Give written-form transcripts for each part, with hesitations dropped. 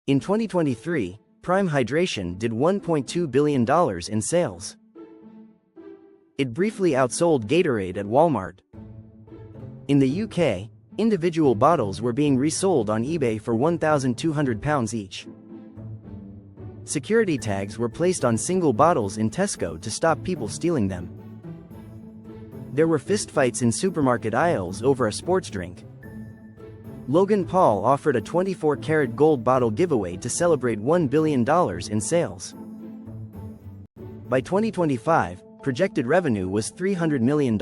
In 2023, Prime Hydration did $1.2 billion in sales. It briefly outsold Gatorade at Walmart. In the UK, individual bottles were being resold on eBay for £1,200 each. Security tags were placed on single bottles in Tesco to stop people stealing them. There were fistfights in supermarket aisles over a sports drink. Logan Paul offered a 24-karat gold bottle giveaway to celebrate $1 billion in sales. By 2025, projected revenue was $300 million. A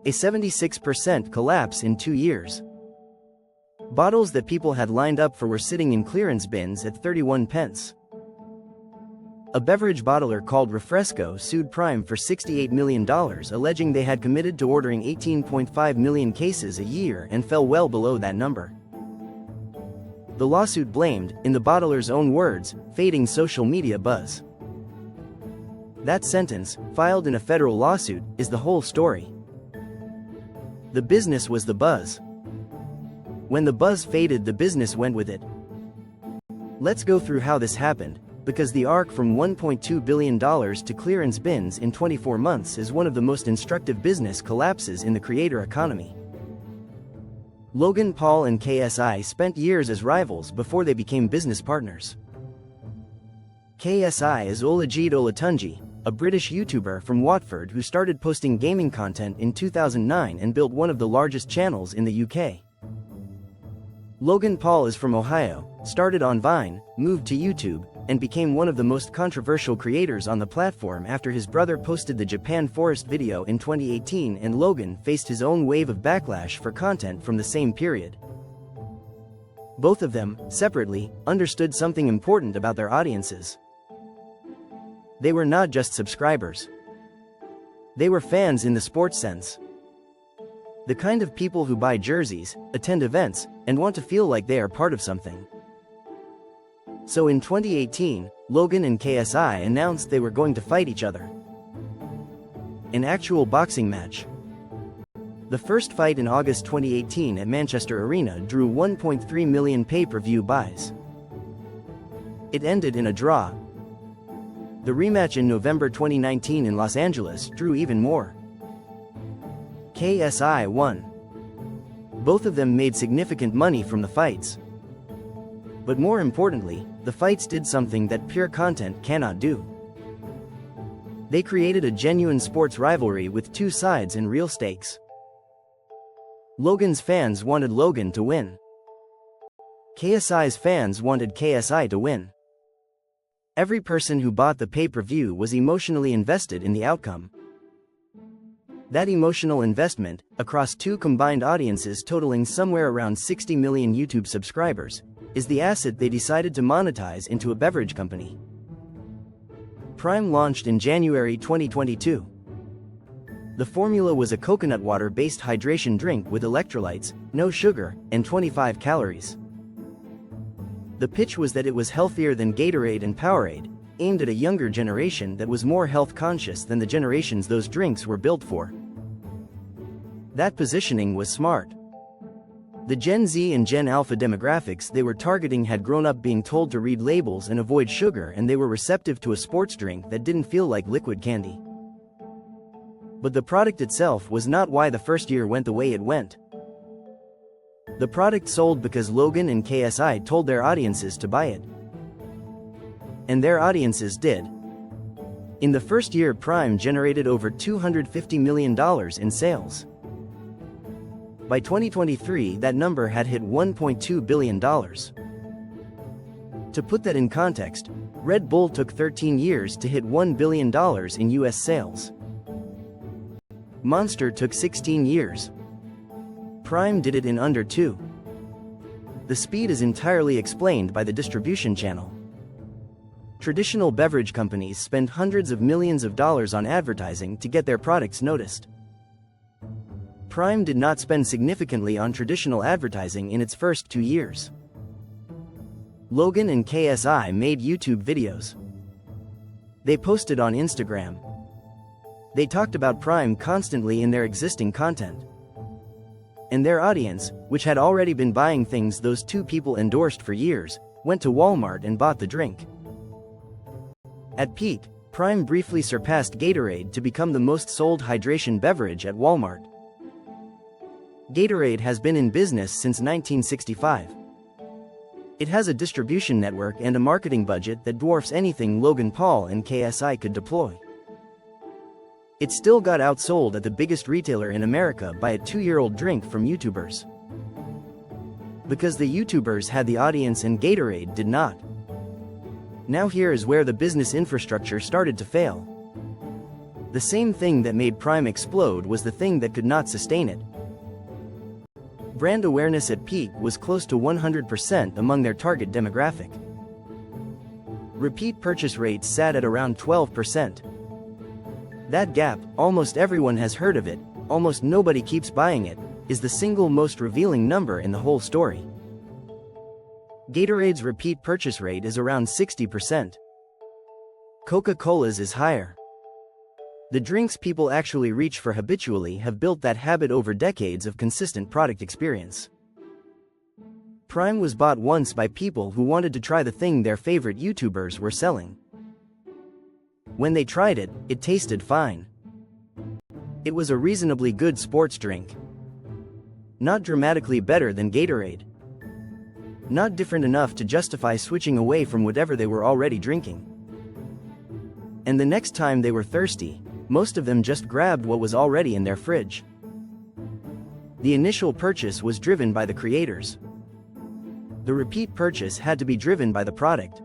76% collapse in 2 years. Bottles that people had lined up for were sitting in clearance bins at 31 pence. A beverage bottler called Refresco sued Prime for $68 million, alleging they had committed to ordering 18.5 million cases a year and fell well below that number. The lawsuit blamed, in the bottler's own words, fading social media buzz. That sentence, filed in a federal lawsuit, is the whole story. The business was the buzz. When the buzz faded, the business went with it. Let's go through how this happened, because the arc from $1.2 billion to clearance bins in 24 months is one of the most instructive business collapses in the creator economy. Logan Paul and KSI spent years as rivals before they became business partners. KSI is Olajide Olatunji, a British YouTuber from Watford who started posting gaming content in 2009 and built one of the largest channels in the UK. Logan Paul is from Ohio, started on Vine, moved to YouTube, and became one of the most controversial creators on the platform after his brother posted the Japan forest video in 2018 and Logan faced his own wave of backlash for content from the same period. Both of them, separately, understood something important about their audiences. They were not just subscribers. They were fans in the sports sense. The kind of people who buy jerseys, attend events, and want to feel like they are part of something. So in 2018, Logan and KSI announced they were going to fight each other. An actual boxing match. The first fight in August 2018 at Manchester Arena drew 1.3 million pay-per-view buys. It ended in a draw. The rematch in November 2019 in Los Angeles drew even more. KSI won. Both of them made significant money from the fights. But more importantly, the fights did something that pure content cannot do. They created a genuine sports rivalry with two sides and real stakes. Logan's fans wanted Logan to win. KSI's fans wanted KSI to win. Every person who bought the pay-per-view was emotionally invested in the outcome. That emotional investment, across two combined audiences totaling somewhere around 60 million YouTube subscribers, is the asset they decided to monetize into a beverage company. Prime launched in January 2022. The formula was a coconut water-based hydration drink with electrolytes, no sugar, and 25 calories. The pitch was that it was healthier than Gatorade and Powerade, aimed at a younger generation that was more health-conscious than the generations those drinks were built for. That positioning was smart. The Gen Z and Gen Alpha demographics they were targeting had grown up being told to read labels and avoid sugar, and they were receptive to a sports drink that didn't feel like liquid candy. But the product itself was not why the first year went the way it went. The product sold because Logan and KSI told their audiences to buy it. And their audiences did. In the first year, Prime generated over $250 million in sales. By 2023, that number had hit $1.2 billion. To put that in context, Red Bull took 13 years to hit $1 billion in US sales. Monster took 16 years. Prime did it in under 2. The speed is entirely explained by the distribution channel. Traditional beverage companies spend hundreds of millions of dollars on advertising to get their products noticed. Prime did not spend significantly on traditional advertising in its first 2 years. Logan and KSI made YouTube videos. They posted on Instagram. They talked about Prime constantly in their existing content. And their audience, which had already been buying things those two people endorsed for years, went to Walmart and bought the drink. At peak, Prime briefly surpassed Gatorade to become the most sold hydration beverage at Walmart. Gatorade has been in business since 1965. It has a distribution network and a marketing budget that dwarfs anything Logan Paul and KSI could deploy. It still got outsold at the biggest retailer in America by a 2-year-old drink from YouTubers. Because the YouTubers had the audience and Gatorade did not. Now here is where the business infrastructure started to fail. The same thing that made Prime explode was the thing that could not sustain it. Brand awareness at peak was close to 100% among their target demographic. Repeat purchase rates sat at around 12%. That gap, almost everyone has heard of it, almost nobody keeps buying it, is the single most revealing number in the whole story. Gatorade's repeat purchase rate is around 60%. Coca-Cola's is higher. The drinks people actually reach for habitually have built that habit over decades of consistent product experience. Prime was bought once by people who wanted to try the thing their favorite YouTubers were selling. When they tried it, it tasted fine. It was a reasonably good sports drink. Not dramatically better than Gatorade. Not different enough to justify switching away from whatever they were already drinking. And the next time they were thirsty, most of them just grabbed what was already in their fridge. The initial purchase was driven by the creators. The repeat purchase had to be driven by the product.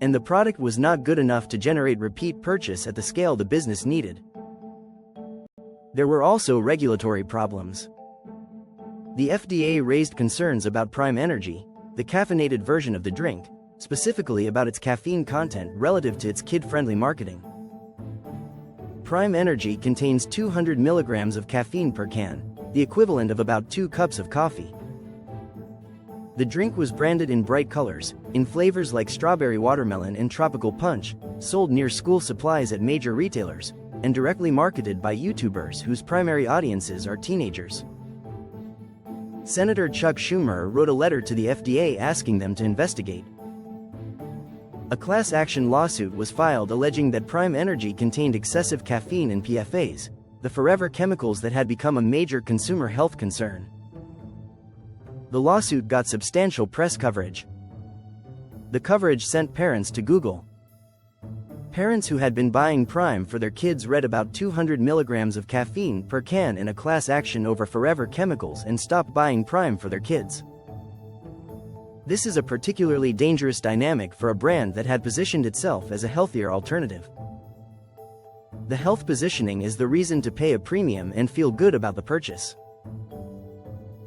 And the product was not good enough to generate repeat purchase at the scale the business needed. There were also regulatory problems. The FDA raised concerns about Prime Energy, the caffeinated version of the drink, specifically about its caffeine content relative to its kid-friendly marketing. Prime Energy contains 200 milligrams of caffeine per can, the equivalent of about 2 cups of coffee. The drink was branded in bright colors, in flavors like strawberry watermelon and tropical punch, sold near school supplies at major retailers, and directly marketed by YouTubers whose primary audiences are teenagers. Senator Chuck Schumer wrote a letter to the FDA asking them to investigate. A class action lawsuit was filed alleging that Prime Energy contained excessive caffeine and PFAs, the forever chemicals that had become a major consumer health concern. The lawsuit got substantial press coverage. The coverage sent parents to Google. Parents who had been buying Prime for their kids read about 200 milligrams of caffeine per can in a class action over forever chemicals and stopped buying Prime for their kids. This is a particularly dangerous dynamic for a brand that had positioned itself as a healthier alternative. The health positioning is the reason to pay a premium and feel good about the purchase.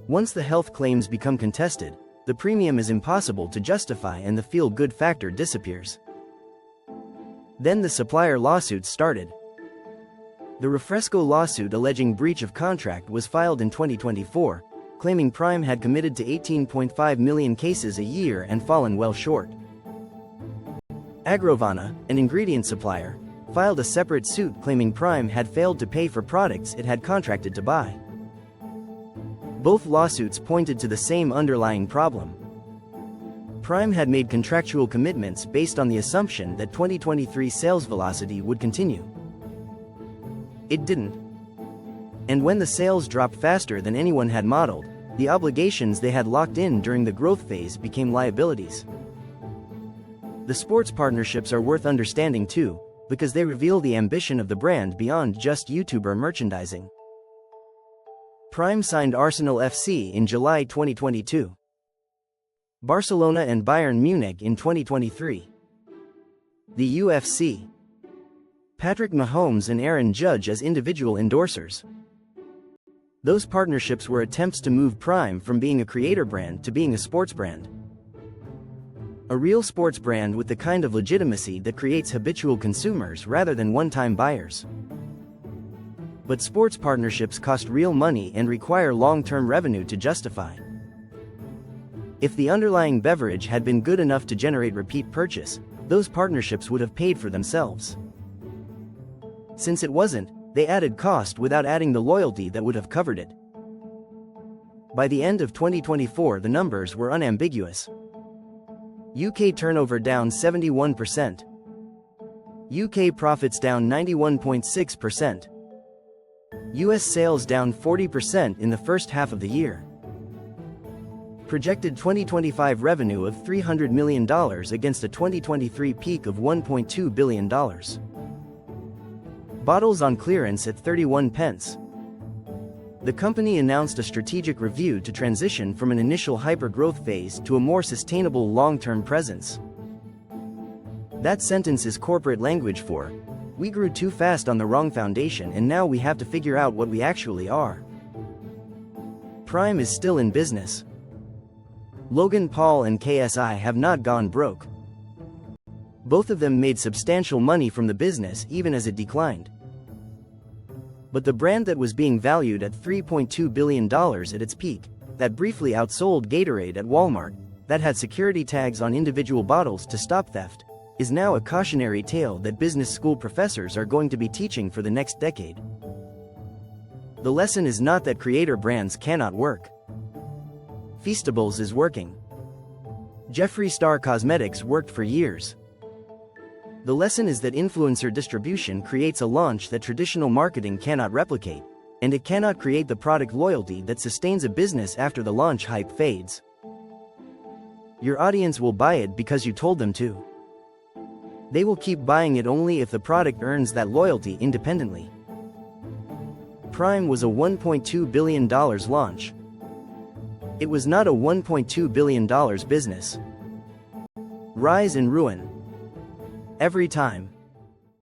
Once the health claims become contested, the premium is impossible to justify and the feel-good factor disappears. Then the supplier lawsuits started. The Refresco lawsuit alleging breach of contract was filed in 2024, claiming Prime had committed to 18.5 million cases a year and fallen well short. Agrovana, an ingredient supplier, filed a separate suit claiming Prime had failed to pay for products it had contracted to buy. Both lawsuits pointed to the same underlying problem. Prime had made contractual commitments based on the assumption that 2023 sales velocity would continue. It didn't. And when the sales dropped faster than anyone had modeled, the obligations they had locked in during the growth phase became liabilities. The sports partnerships are worth understanding too, because they reveal the ambition of the brand beyond just YouTuber merchandising. Prime signed Arsenal FC in July 2022. Barcelona and Bayern Munich in 2023. The UFC. Patrick Mahomes and Aaron Judge as individual endorsers. Those partnerships were attempts to move Prime from being a creator brand to being a sports brand. A real sports brand with the kind of legitimacy that creates habitual consumers rather than one-time buyers. But sports partnerships cost real money and require long-term revenue to justify. If the underlying beverage had been good enough to generate repeat purchase, those partnerships would have paid for themselves. Since it wasn't, they added cost without adding the loyalty that would have covered it. By the end of 2024, the numbers were unambiguous. UK turnover down 71%. UK profits down 91.6%. US sales down 40% in the first half of the year. Projected 2025 revenue of $300 million against a 2023 peak of $1.2 billion. Bottles on clearance at 31 pence. The company announced a strategic review to transition from an initial hyper-growth phase to a more sustainable long-term presence. That sentence is corporate language for, "We grew too fast on the wrong foundation and now we have to figure out what we actually are." Prime is still in business. Logan Paul and KSI have not gone broke. Both of them made substantial money from the business even as it declined. But the brand that was being valued at $3.2 billion at its peak, that briefly outsold Gatorade at Walmart, that had security tags on individual bottles to stop theft, is now a cautionary tale that business school professors are going to be teaching for the next decade. The lesson is not that creator brands cannot work. Feastables is working. Jeffree Star Cosmetics worked for years. The lesson is that influencer distribution creates a launch that traditional marketing cannot replicate, and it cannot create the product loyalty that sustains a business after the launch hype fades. Your audience will buy it because you told them to. They will keep buying it only if the product earns that loyalty independently. Prime was a $1.2 billion launch. It was not a $1.2 billion business. Rise and ruin. Every time.